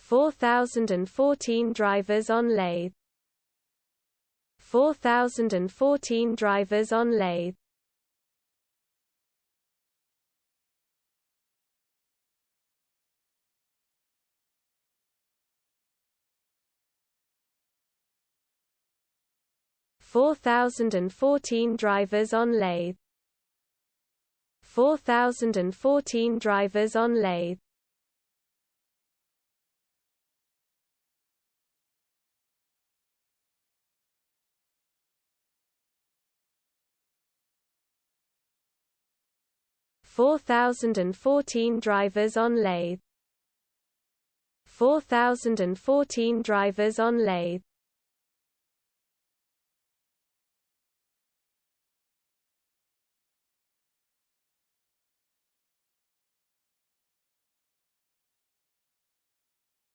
4014 drivers on lathe. 4014 drivers on lathe. 4014 drivers on lathe. 4014 drivers on lathe. 4014 drivers on lathe. 4014 drivers on lathe.